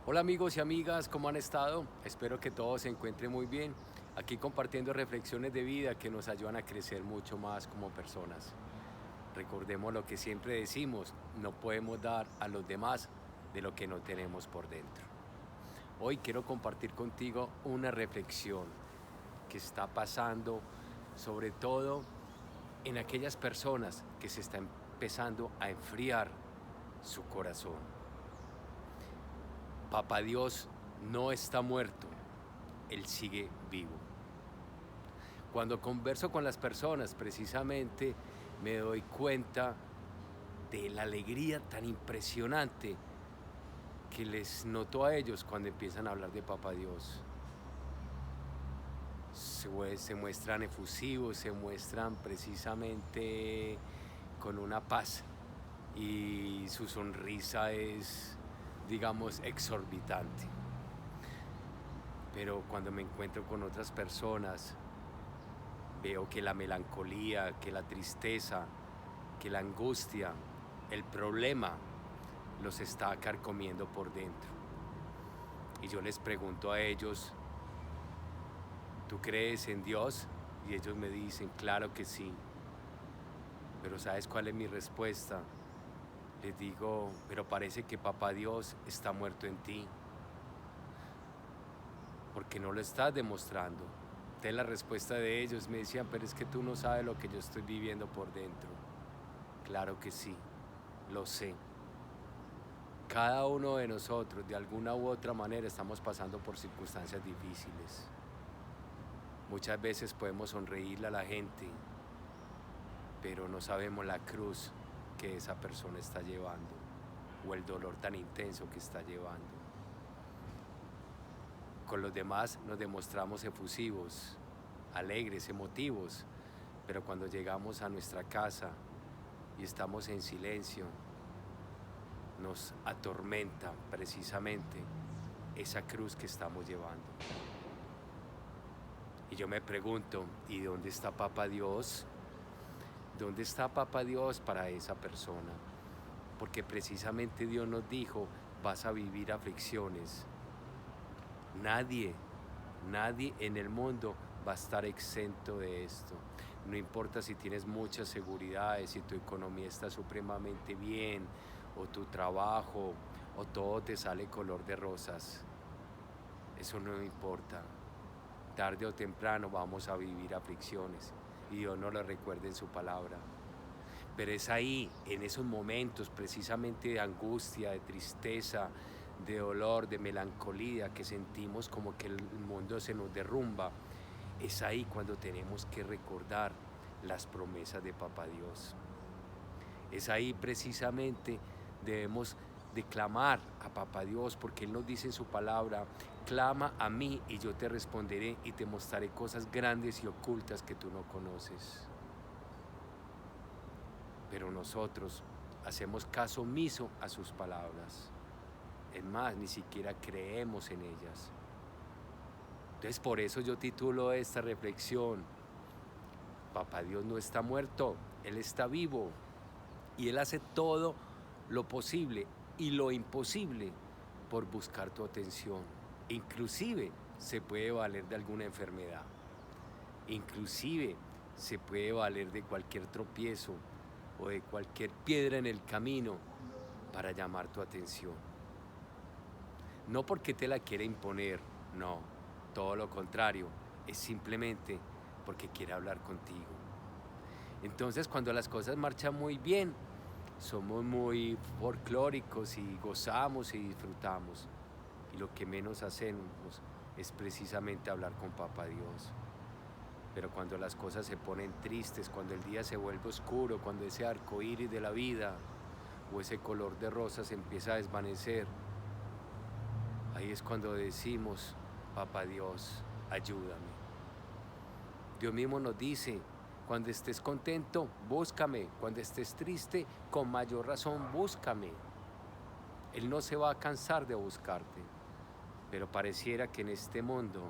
Hola amigos y amigas, ¿cómo han estado? Espero que todos se encuentren muy bien. Aquí compartiendo reflexiones de vida que nos ayudan a crecer mucho más como personas. Recordemos lo que siempre decimos, no podemos dar a los demás de lo que no tenemos por dentro. Hoy quiero compartir contigo una reflexión que está pasando sobre todo en aquellas personas que se está empezando a enfriar su corazón. Papá Dios no está muerto, Él sigue vivo. Cuando converso con las personas, precisamente me doy cuenta de la alegría tan impresionante que les noto a ellos cuando empiezan a hablar de Papá Dios. Se muestran efusivos, se muestran precisamente con una paz y su sonrisa es, digamos, exorbitante. Pero cuando me encuentro con otras personas, veo que la melancolía, que la tristeza, que la angustia, el problema los está carcomiendo por dentro. Y yo les pregunto a ellos, ¿tú crees en Dios? Y ellos me dicen, claro que sí. Pero ¿sabes cuál es mi respuesta? Les digo, pero parece que Papá Dios está muerto en ti, porque no lo estás demostrando. Entonces la respuesta de ellos me decían, pero es que tú no sabes lo que yo estoy viviendo por dentro. Claro que sí, lo sé. Cada uno de nosotros, de alguna u otra manera, estamos pasando por circunstancias difíciles. Muchas veces podemos sonreírle a la gente, pero no sabemos la cruz que esa persona está llevando o el dolor tan intenso que está llevando. Con los demás nos demostramos efusivos, alegres, emotivos, pero cuando llegamos a nuestra casa y estamos en silencio, nos atormenta precisamente esa cruz que estamos llevando. Y yo me pregunto, ¿y dónde está Papá Dios? ¿Dónde está Papá Dios para esa persona? Porque precisamente Dios nos dijo, vas a vivir aflicciones. Nadie, nadie en el mundo va a estar exento de esto. No importa si tienes muchas seguridades, si tu economía está supremamente bien, o tu trabajo, o todo te sale color de rosas. Eso no importa. Tarde o temprano vamos a vivir aflicciones y Dios nos lo recuerda en su palabra. Pero es ahí, en esos momentos precisamente de angustia, de tristeza, de dolor, de melancolía, que sentimos como que el mundo se nos derrumba. Es ahí cuando tenemos que recordar las promesas de Papá Dios. Es ahí precisamente debemos de clamar a Papá Dios, porque Él nos dice en su palabra, clama a mí y yo te responderé y te mostraré cosas grandes y ocultas que tú no conoces. Pero nosotros hacemos caso omiso a sus palabras. Es más, ni siquiera creemos en ellas. Entonces por eso yo titulo esta reflexión, Papá Dios no está muerto, Él está vivo y Él hace todo lo posible y lo imposible por buscar tu atención. Inclusive se puede valer de alguna enfermedad, inclusive se puede valer de cualquier tropiezo o de cualquier piedra en el camino para llamar tu atención. No porque te la quiera imponer, no, todo lo contrario, es simplemente porque quiere hablar contigo. Entonces cuando las cosas marchan muy bien, somos muy folclóricos y gozamos y disfrutamos. Y lo que menos hacemos es precisamente hablar con Papá Dios. Pero cuando las cosas se ponen tristes, cuando el día se vuelve oscuro, cuando ese arco iris de la vida o ese color de rosa se empieza a desvanecer, ahí es cuando decimos, Papá Dios, ayúdame. Dios mismo nos dice, cuando estés contento, búscame. Cuando estés triste, con mayor razón, búscame. Él no se va a cansar de buscarte. Pero pareciera que en este mundo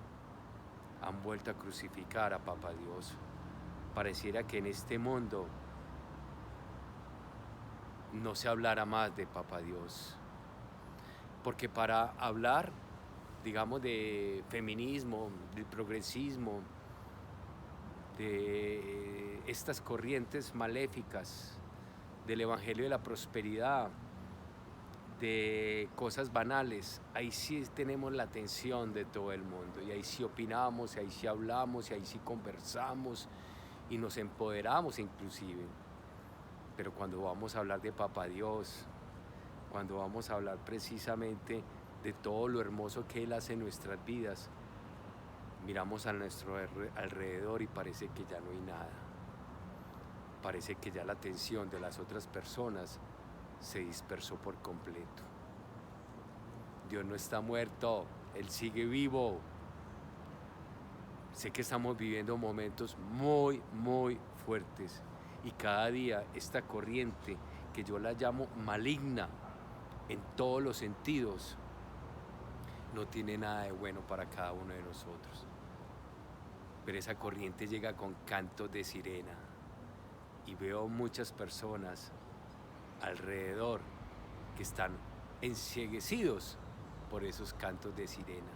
han vuelto a crucificar a Papá Dios. Pareciera que en este mundo no se hablara más de Papá Dios. Porque para hablar, digamos, de feminismo, del progresismo, de estas corrientes maléficas, del evangelio de la prosperidad, de cosas banales, ahí sí tenemos la atención de todo el mundo, y ahí sí opinamos, y ahí sí hablamos, y ahí sí conversamos, y nos empoderamos inclusive. Pero cuando vamos a hablar de Papá Dios, cuando vamos a hablar precisamente de todo lo hermoso que Él hace en nuestras vidas, miramos a nuestro alrededor y parece que ya no hay nada. Parece que ya la atención de las otras personas se dispersó por completo. Dios no está muerto, Él sigue vivo. Sé que estamos viviendo momentos muy, muy fuertes, y cada día esta corriente, que yo la llamo maligna en todos los sentidos, no tiene nada de bueno para cada uno de nosotros. Pero esa corriente llega con cantos de sirena, y veo muchas personas alrededor que están encieguecidos por esos cantos de sirena,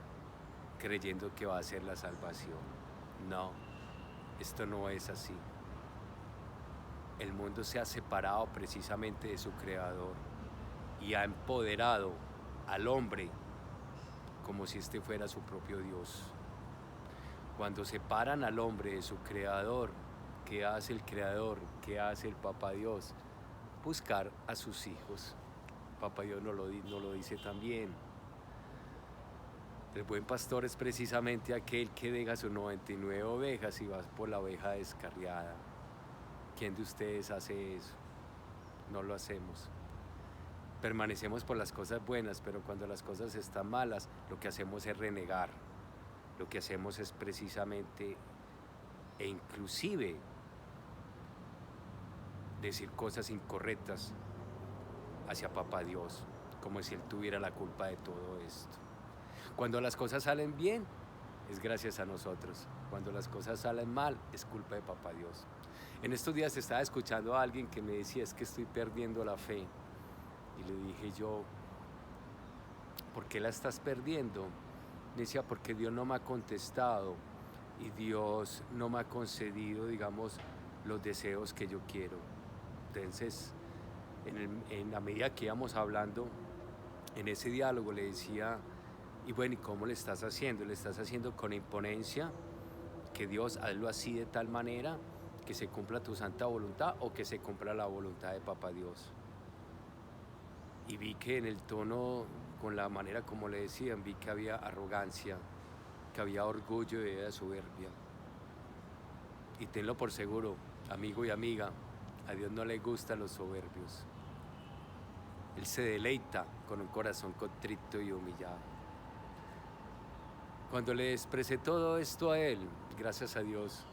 creyendo que va a ser la salvación. No, esto no es así. El mundo se ha separado precisamente de su creador y ha empoderado al hombre como si este fuera su propio Dios. Cuando separan al hombre de su creador, ¿qué hace el creador? ¿Qué hace el Papá Dios? Buscar a sus hijos. Papá Dios no lo dice también. El buen pastor es precisamente aquel que deja sus 99 ovejas y va por la oveja descarriada. ¿Quién de ustedes hace eso? No lo hacemos. Permanecemos por las cosas buenas, pero cuando las cosas están malas, lo que hacemos es renegar. Lo que hacemos es precisamente e inclusive decir cosas incorrectas hacia Papá Dios, como si Él tuviera la culpa de todo esto. Cuando las cosas salen bien, es gracias a nosotros. Cuando las cosas salen mal, es culpa de Papá Dios. En estos días estaba escuchando a alguien que me decía, es que estoy perdiendo la fe. Y le dije yo, ¿por qué la estás perdiendo? Me decía, porque Dios no me ha contestado y Dios no me ha concedido, digamos, los deseos que yo quiero. Entonces, en la medida que íbamos hablando, en ese diálogo le decía, y bueno, ¿y cómo le estás haciendo? ¿Le estás haciendo con imponencia? Que Dios, hazlo así de tal manera que se cumpla tu santa voluntad, o que se cumpla la voluntad de Papá Dios. Y vi que en el tono, con la manera como le decían, vi que había arrogancia, que había orgullo y había soberbia. Y tenlo por seguro, amigo y amiga, a Dios no le gustan los soberbios. Él se deleita con un corazón contrito y humillado. Cuando le expresé todo esto a él, gracias a Dios,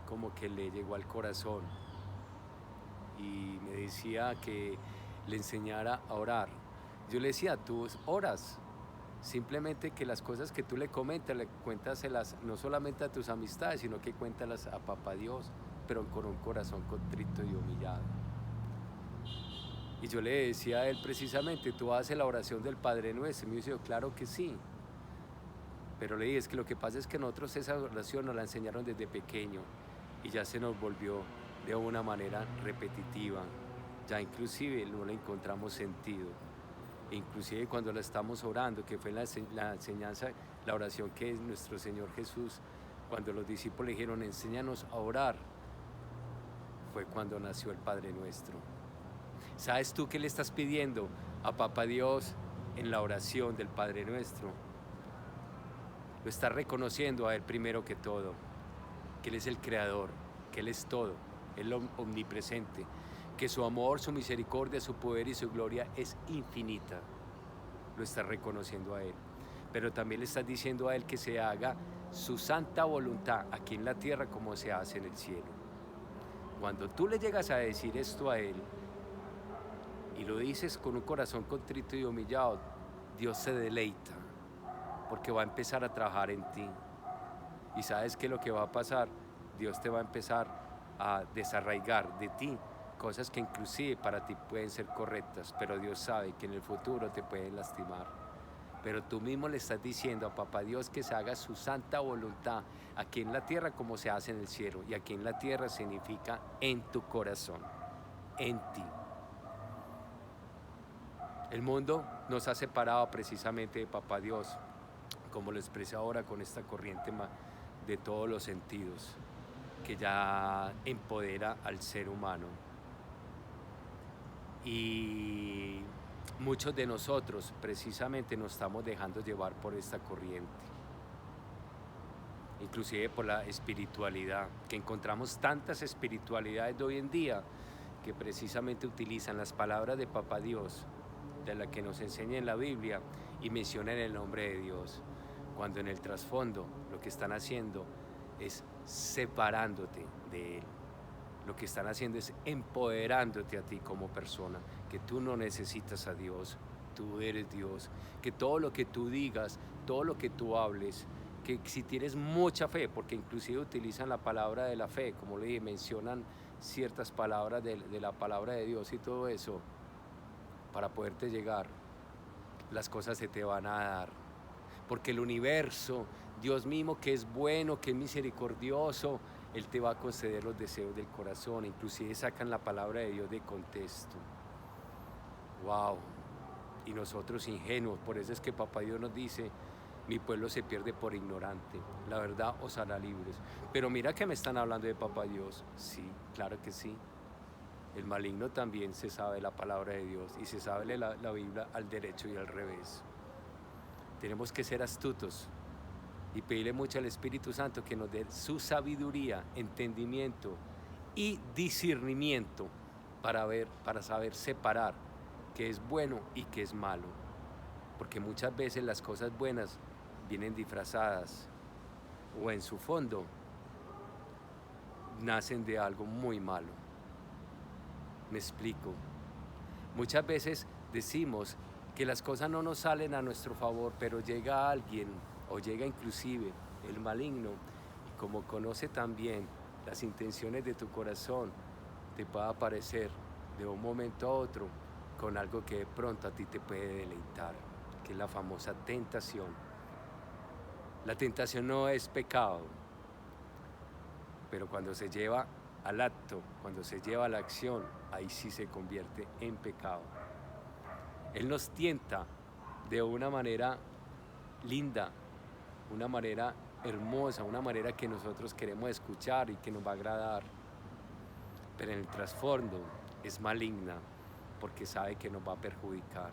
como que le llegó al corazón y me decía que le enseñara a orar. Yo le decía, tú oras, simplemente que las cosas que tú le comentas, le cuéntaselas no solamente a tus amistades, sino que cuéntalas a Papá Dios, pero con un corazón contrito y humillado. Y yo le decía a él precisamente, tú haces la oración del Padre Nuestro. Y me dijo, claro que sí. Pero le dije, es que lo que pasa es que nosotros esa oración nos la enseñaron desde pequeño y ya se nos volvió de una manera repetitiva. Ya inclusive no le encontramos sentido. E inclusive cuando la estamos orando, que fue la enseñanza, la oración que es nuestro Señor Jesús, cuando los discípulos le dijeron, enséñanos a orar, fue cuando nació el Padre Nuestro. ¿Sabes tú qué le estás pidiendo a Papá Dios en la oración del Padre Nuestro? Lo estás reconociendo a Él primero que todo, que Él es el Creador, que Él es todo, Él es omnipresente, que su amor, su misericordia, su poder y su gloria es infinita. Lo estás reconociendo a Él. Pero también le estás diciendo a Él que se haga su santa voluntad aquí en la tierra como se hace en el cielo. Cuando tú le llegas a decir esto a Él y lo dices con un corazón contrito y humillado, Dios se deleita porque va a empezar a trabajar en ti. Y sabes que lo que va a pasar, Dios te va a empezar a desarraigar de ti cosas que inclusive para ti pueden ser correctas, pero Dios sabe que en el futuro te pueden lastimar. pero tú mismo le estás diciendo a Papá Dios que se haga su santa voluntad aquí en la tierra como se hace en el cielo. Y aquí en la tierra significa en tu corazón, en ti. El mundo nos ha separado precisamente de Papá Dios, como lo expresé ahora con esta corriente de todos los sentidos, que ya empodera al ser humano. Y muchos de nosotros precisamente nos estamos dejando llevar por esta corriente, inclusive por la espiritualidad, que encontramos tantas espiritualidades de hoy en día que precisamente utilizan las palabras de Papá Dios, de la que nos enseña en la Biblia, y mencionan el nombre de Dios, cuando en el trasfondo lo que están haciendo es separándote de Él. Lo que están haciendo es empoderándote a ti como persona, que tú no necesitas a Dios, tú eres Dios, que todo lo que tú digas, todo lo que tú hables, que si tienes mucha fe, porque inclusive utilizan la palabra de la fe, como le dije, mencionan ciertas palabras de la palabra de Dios y todo eso, para poderte llegar, las cosas se te van a dar, porque el universo, Dios mismo, que es bueno, que es misericordioso, Él te va a conceder los deseos del corazón. Inclusive sacan la palabra de Dios de contexto. ¡Wow! Y nosotros ingenuos, por eso es que Papá Dios nos dice, mi pueblo se pierde por ignorante, la verdad os hará libres. Pero mira que me están hablando de Papá Dios. Sí, claro que sí. El maligno también se sabe la palabra de Dios y se sabe la Biblia al derecho y al revés. Tenemos que ser astutos y pedirle mucho al Espíritu Santo que nos dé su sabiduría, entendimiento y discernimiento para saber separar qué es bueno y qué es malo. Porque muchas veces las cosas buenas vienen disfrazadas o en su fondo nacen de algo muy malo. Me explico. Muchas veces decimos que las cosas no nos salen a nuestro favor, pero llega alguien o llega inclusive el maligno y como conoce también las intenciones de tu corazón, te puede aparecer de un momento a otro con algo que de pronto a ti te puede deleitar, que es la famosa tentación. La tentación no es pecado, pero cuando se lleva al acto, cuando se lleva a la acción, ahí sí se convierte en pecado. Él nos tienta de una manera linda, una manera hermosa, una manera que nosotros queremos escuchar y que nos va a agradar, pero en el trasfondo es maligna porque sabe que nos va a perjudicar.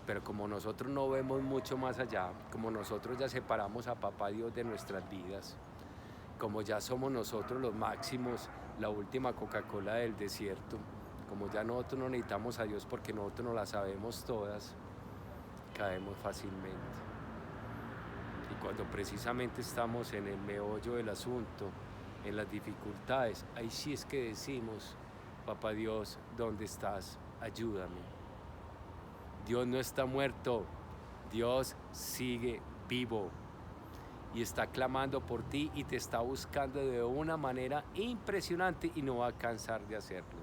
Pero como nosotros no vemos mucho más allá, como nosotros ya separamos a Papá Dios de nuestras vidas, como ya somos nosotros los máximos, la última Coca-Cola del desierto, como ya nosotros no necesitamos a Dios porque nosotros no la sabemos todas, caemos fácilmente. Y cuando precisamente estamos en el meollo del asunto, en las dificultades, ahí sí es que decimos, Papá Dios, ¿dónde estás? Ayúdame. Dios no está muerto, Dios sigue vivo y está clamando por ti y te está buscando de una manera impresionante y no va a cansar de hacerlo.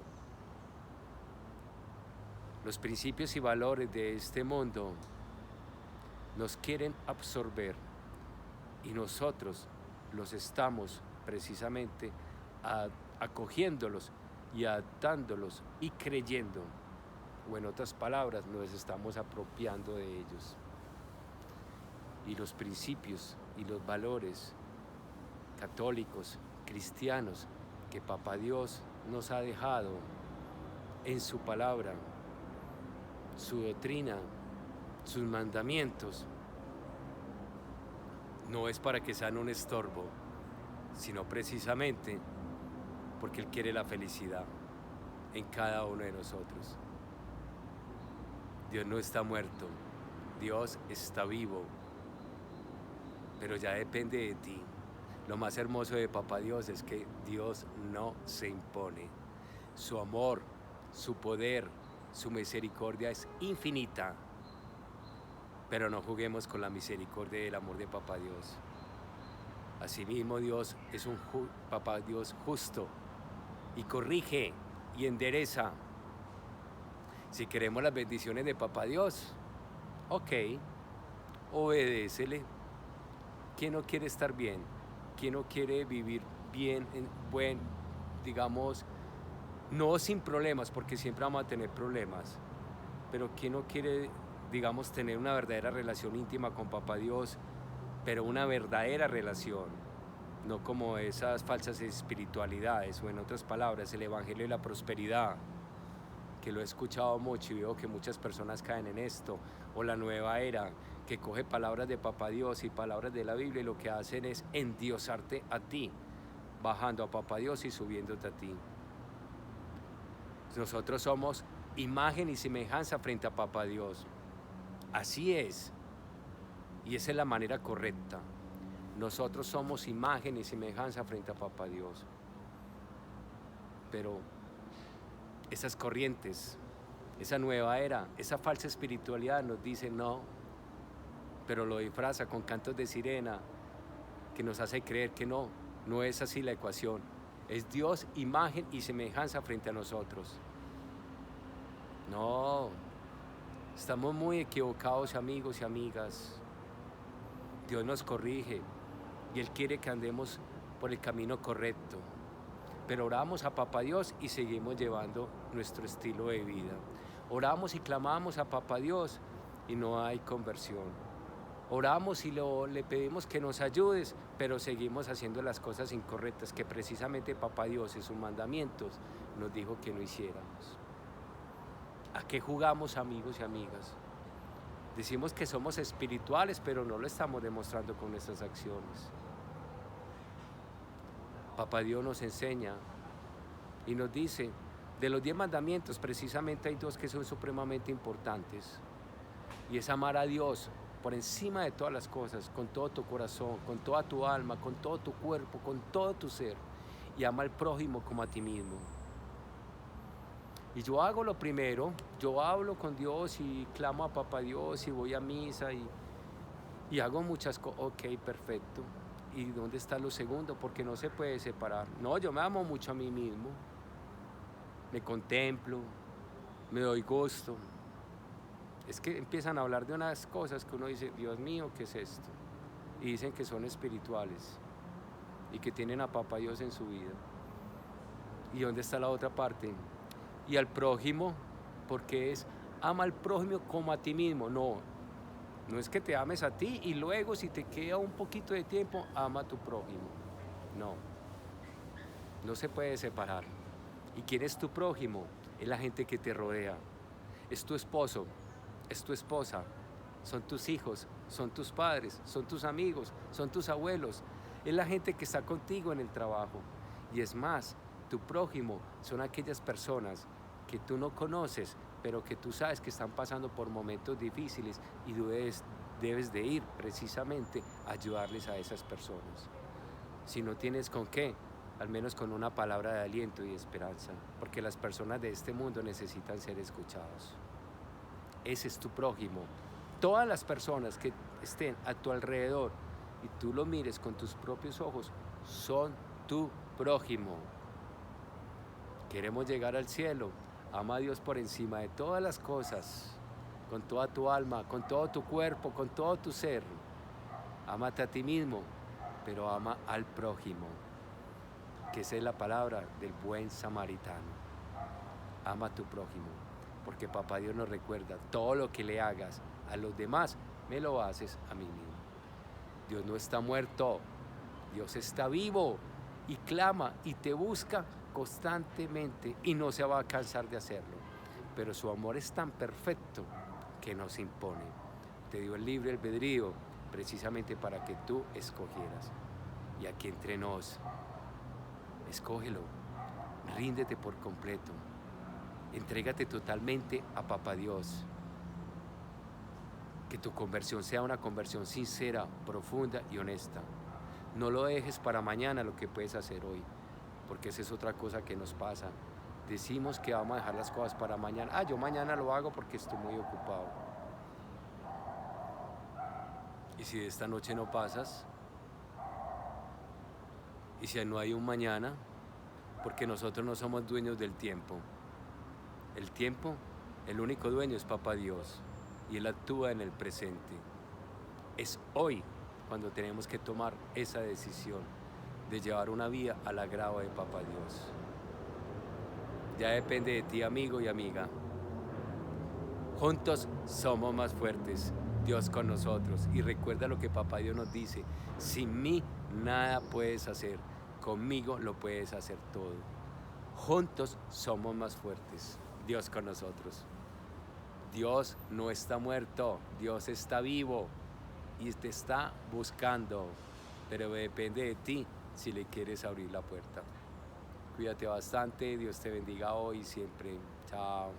Los principios y valores de este mundo nos quieren absorber y nosotros los estamos precisamente acogiéndolos y adaptándolos y creyendo, o en otras palabras, nos estamos apropiando de ellos. Y los principios y los valores católicos, cristianos, que Papá Dios nos ha dejado en su palabra, su doctrina, sus mandamientos, no es para que sean un estorbo, sino precisamente porque Él quiere la felicidad en cada uno de nosotros. Dios no está muerto, Dios está vivo, pero ya depende de ti. Lo más hermoso de Papá Dios es que Dios no se impone. Su amor, su poder, su misericordia es infinita. Pero no juguemos con la misericordia y el amor de Papá Dios. Asimismo, Dios es un Papá Dios justo y corrige y endereza. Si queremos las bendiciones de Papá Dios, ok, obedécele. ¿Quién no quiere estar bien? ¿Quién no quiere vivir bien, digamos, no sin problemas, porque siempre vamos a tener problemas, pero quién no quiere, digamos, tener una verdadera relación íntima con Papá Dios, pero una verdadera relación, no como esas falsas espiritualidades, o en otras palabras, el Evangelio de la Prosperidad, que lo he escuchado mucho y veo que muchas personas caen en esto, o la nueva era, que coge palabras de Papá Dios y palabras de la Biblia y lo que hacen es endiosarte a ti, bajando a Papá Dios y subiéndote a ti. Nosotros somos imagen y semejanza frente a Papá Dios. Así es. Y esa es la manera correcta. Nosotros somos imagen y semejanza frente a Papá Dios. Pero esas corrientes, esa nueva era, esa falsa espiritualidad nos dice no, pero lo disfraza con cantos de sirena que nos hace creer que no es así la ecuación. Es Dios, imagen y semejanza frente a nosotros. No, estamos muy equivocados, amigos y amigas. Dios nos corrige y Él quiere que andemos por el camino correcto. Pero oramos a Papá Dios y seguimos llevando nuestro estilo de vida. Oramos y clamamos a Papá Dios y no hay conversión. Oramos y le pedimos que nos ayudes, pero seguimos haciendo las cosas incorrectas que precisamente Papá Dios en sus mandamientos nos dijo que no hiciéramos. ¿A qué jugamos, amigos y amigas? Decimos que somos espirituales, pero no lo estamos demostrando con nuestras acciones. Papá Dios nos enseña y nos dice, de los 10 mandamientos, precisamente hay 2 que son supremamente importantes. Y es amar a Dios por encima de todas las cosas, con todo tu corazón, con toda tu alma, con todo tu cuerpo, con todo tu ser. Y ama al prójimo como a ti mismo. Y yo hago lo primero, yo hablo con Dios y clamo a Papá Dios y voy a misa y hago muchas cosas. Ok, perfecto. ¿Y dónde está lo segundo? Porque no se puede separar. No, yo me amo mucho a mí mismo. Me contemplo, me doy gusto. Es que empiezan a hablar de unas cosas que uno dice, Dios mío, ¿qué es esto? Y dicen que son espirituales y que tienen a Papá Dios en su vida. ¿Y dónde está la otra parte? Y al prójimo, porque es ama al prójimo como a ti mismo. No es que te ames a ti y luego si te queda un poquito de tiempo, ama a tu prójimo. No se puede separar. ¿Y quién es tu prójimo? Es la gente que te rodea. Es tu esposo, es tu esposa, son tus hijos, son tus padres, son tus amigos, son tus abuelos. Es la gente que está contigo en el trabajo. Y es más, tu prójimo son aquellas personas que tú no conoces, pero que tú sabes que están pasando por momentos difíciles y debes de ir precisamente a ayudarles a esas personas. Si no tienes con qué, al menos con una palabra de aliento y esperanza, porque las personas de este mundo necesitan ser escuchados. Ese es tu prójimo. Todas las personas que estén a tu alrededor y tú lo mires con tus propios ojos, son tu prójimo. Queremos llegar al cielo. Ama a Dios por encima de todas las cosas, con toda tu alma, con todo tu cuerpo, con todo tu ser. Ámate a ti mismo, pero ama al prójimo, que esa es la palabra del buen samaritano. Ama a tu prójimo, porque Papá Dios nos recuerda, todo lo que le hagas a los demás, me lo haces a mí mismo. Dios no está muerto, Dios está vivo y clama y te busca constantemente y no se va a cansar de hacerlo. Pero su amor es tan perfecto que nos impone. Te dio el libre albedrío precisamente para que tú escogieras. Y aquí entre nos, escógelo, ríndete por completo, entrégate totalmente a Papá Dios. Que tu conversión sea una conversión sincera, profunda y honesta. No lo dejes para mañana lo que puedes hacer hoy, porque esa es otra cosa que nos pasa. Decimos que vamos a dejar las cosas para mañana. Yo mañana lo hago porque estoy muy ocupado. ¿Y si de esta noche no pasas? ¿Y si no hay un mañana? Porque nosotros no somos dueños del tiempo. El tiempo, el único dueño es Papá Dios, y Él actúa en el presente. Es hoy cuando tenemos que tomar esa decisión de llevar una vida al agrado de Papá Dios. Ya depende de ti, amigo y amiga. Juntos somos más fuertes, Dios con nosotros. Y recuerda lo que Papá Dios nos dice: sin mí nada puedes hacer, conmigo lo puedes hacer todo. Juntos somos más fuertes, Dios con nosotros. Dios no está muerto, Dios está vivo y te está buscando, pero depende de ti si le quieres abrir la puerta. Cuídate bastante, Dios te bendiga hoy y siempre. Chao.